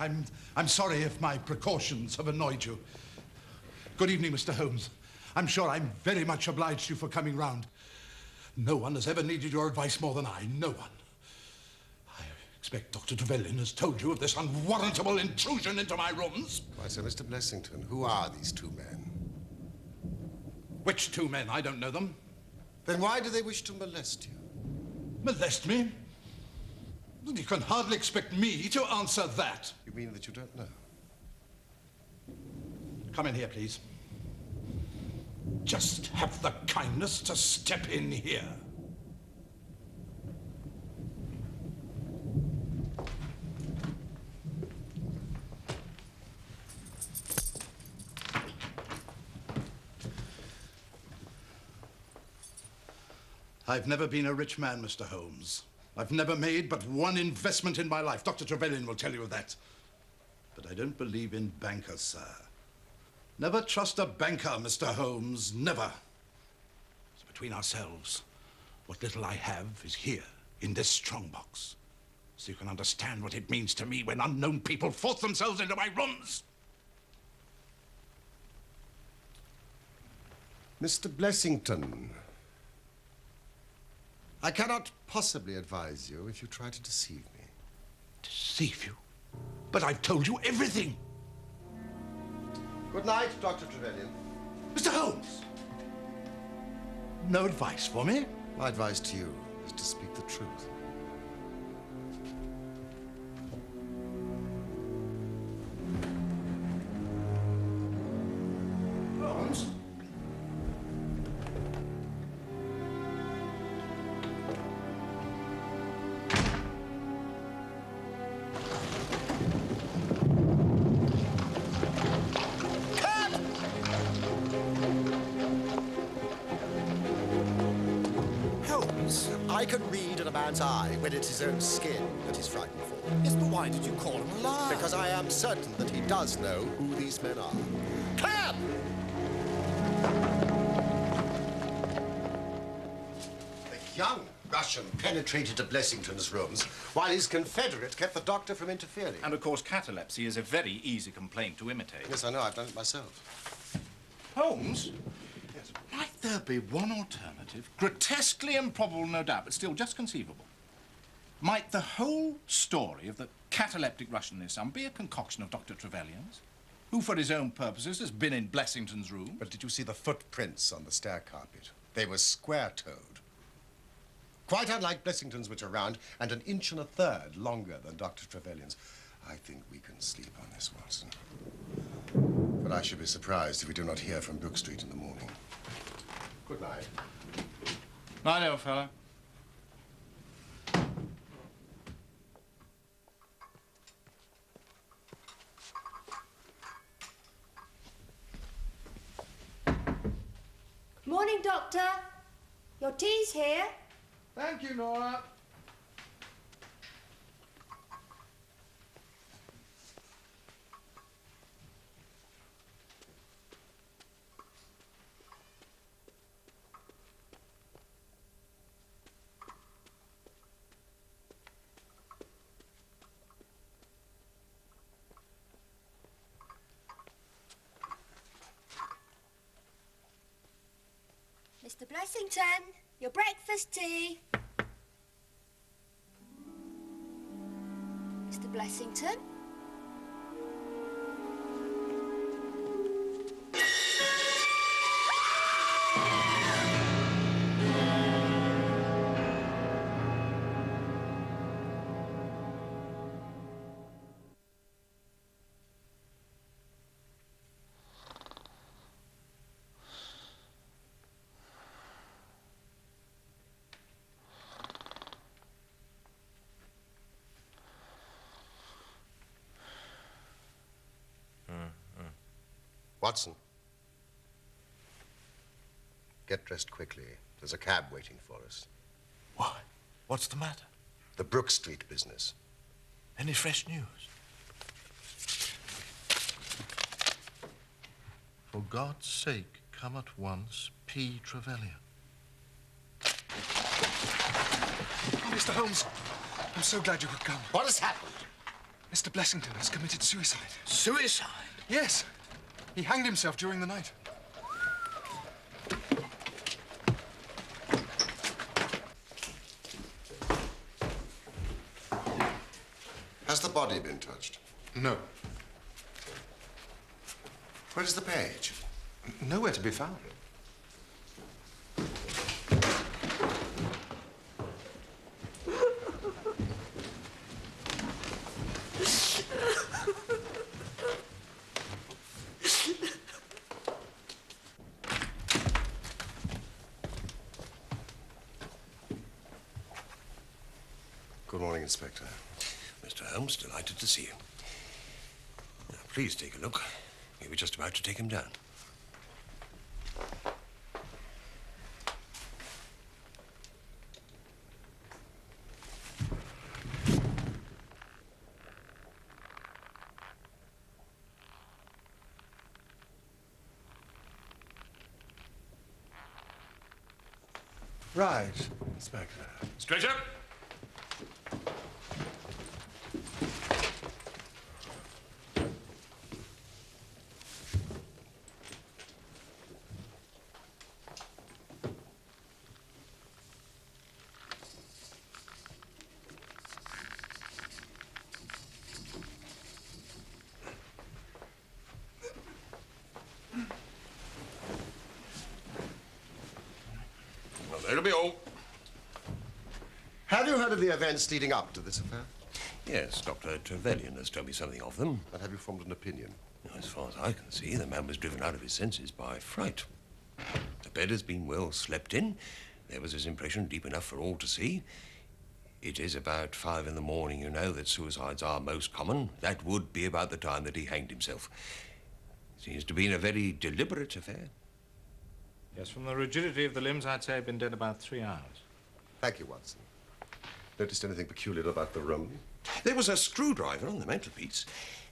I'm sorry if my precautions have annoyed you. Good evening, Mr. Holmes. I'm sure I'm very much obliged to you for coming round. No one has ever needed your advice more than I. No one. I expect Dr. Trevelyan has told you of this unwarrantable intrusion into my rooms. Why, sir, Mr. Blessington, who are these two men? Which two men? I don't know them. Then why do they wish to molest you? Molest me? You can hardly expect me to answer that. You mean that you don't know? Come in here, please. Just have the kindness to step in here. I've never been a rich man, Mr. Holmes. I've never made but one investment in my life. Dr. Trevelyan will tell you that. But I don't believe in bankers, sir. Never trust a banker, Mr. Holmes. Never. So between ourselves, what little I have is here, in this strongbox. So you can understand what it means to me when unknown people force themselves into my rooms. Mr. Blessington, I cannot possibly advise you if you try to deceive me. Deceive you? But I've told you everything. Good night, Dr. Trevelyan. Mr. Holmes! No advice for me? My advice to you is to speak the truth. Holmes? I can read in a man's eye when it's his own skin that he's frightened for. Yes, but why did you call him a liar? Because I am certain that he does know who these men are. Cab! The young Russian penetrated to Blessington's rooms while his confederate kept the doctor from interfering. And, of course, catalepsy is a very easy complaint to imitate. Yes, I know. I've done it myself. Holmes? Yes. Might there be one alternative? Grotesquely improbable, no doubt, but still just conceivable. Might the whole story of the cataleptic Russian and his son be a concoction of Dr. Trevelyan's, who, for his own purposes, has been in Blessington's room? But did you see the footprints on the stair carpet? They were square-toed. Quite unlike Blessington's, which are round, and an inch and a third longer than Dr. Trevelyan's. I think we can sleep on this, Watson. But I should be surprised if we do not hear from Brook Street in the morning. Good night. Night, old fellow. Morning, Doctor. Your tea's here. Thank you, Nora. Mr. Blessington, your breakfast tea. Mr. Blessington? Watson. Get dressed quickly. There's a cab waiting for us. Why? What's the matter? The Brook Street business. Any fresh news? For God's sake, come at once, P. Trevelyan. Oh, Mr. Holmes, I'm so glad you could come. What has happened? Mr. Blessington has committed suicide. Suicide? Yes. He hanged himself during the night. Has the body been touched? No. Where is the page? Nowhere to be found. Good morning, Inspector. Mr. Holmes, delighted to see you. Now, please take a look. We were just about to take him down. Right, Inspector. Straight up! Well, that'll be all. Have you heard of the events leading up to this affair? Yes, Dr. Trevelyan has told me something of them. And have you formed an opinion? As far as I can see, the man was driven out of his senses by fright. The bed has been well slept in. There was his impression deep enough for all to see. It is about 5 in the morning, you know, that suicides are most common. That would be about the time that he hanged himself. Seems to be in a very deliberate affair. Yes, from the rigidity of the limbs, I'd say he'd been dead about 3 hours. Thank you, Watson. Noticed anything peculiar about the room? There was a screwdriver on the mantelpiece,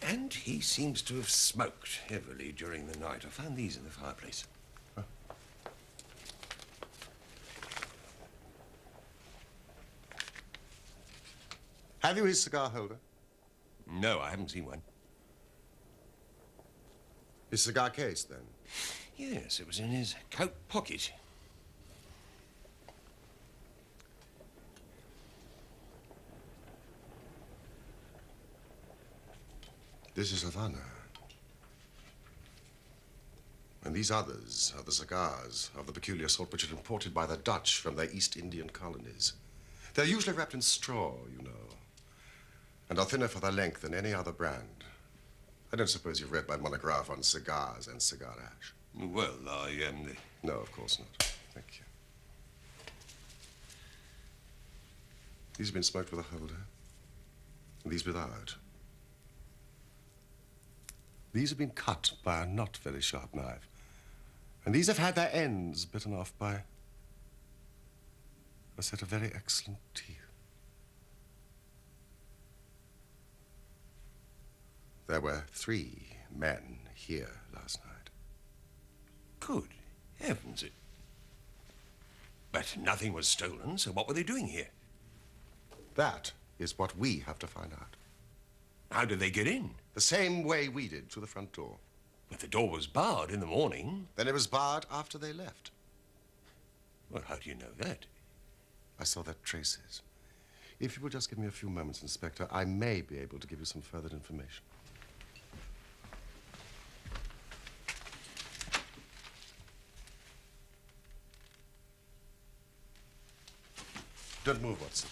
and he seems to have smoked heavily during the night. I found these in the fireplace. Have you his cigar holder? No, I haven't seen one. His cigar case, then? Yes, it was in his coat pocket. This is Havana. And these others are the cigars of the peculiar sort which are imported by the Dutch from their East Indian colonies. They're usually wrapped in straw, you know, and are thinner for their length than any other brand. I don't suppose you've read my monograph on cigars and cigar ash. Well, I No, of course not. Thank you. These have been smoked with a holder, and these without. These have been cut by a not very sharp knife, and these have had their ends bitten off by a set of very excellent teeth. There were 3 men here last night. Good heavens, But nothing was stolen, so what were they doing here? That is what we have to find out. How did they get in? The same way we did, through the front door. But the door was barred in the morning. Then it was barred after they left. Well, how do you know that? I saw their traces. If you will just give me a few moments, Inspector, I may be able to give you some further information. Don't move, Watson.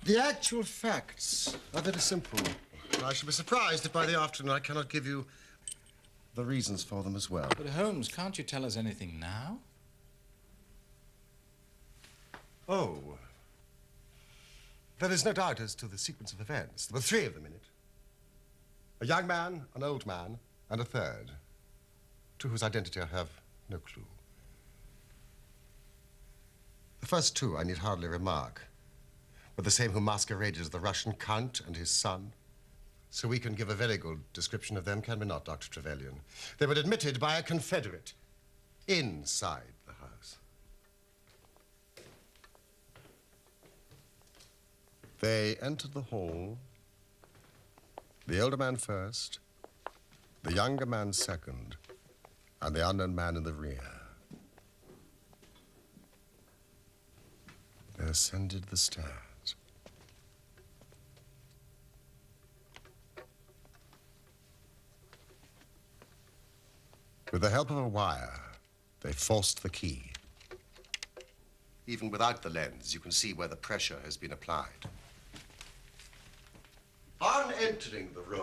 The actual facts are very simple. I shall be surprised if by the afternoon I cannot give you the reasons for them as well. But Holmes, can't you tell us anything now? Oh. There is no doubt as to the sequence of events. There were three of them in it. A young man, an old man, and a third, to whose identity I have no clue. The first two I need hardly remark were the same who masqueraded as the Russian Count and his son. So we can give a very good description of them, can we not, Dr. Trevelyan? They were admitted by a Confederate inside the house. They entered the hall, the elder man first, the younger man second, and the unknown man in the rear. They ascended the stairs. With the help of a wire, they forced the key. Even without the lens, you can see where the pressure has been applied. On entering the room,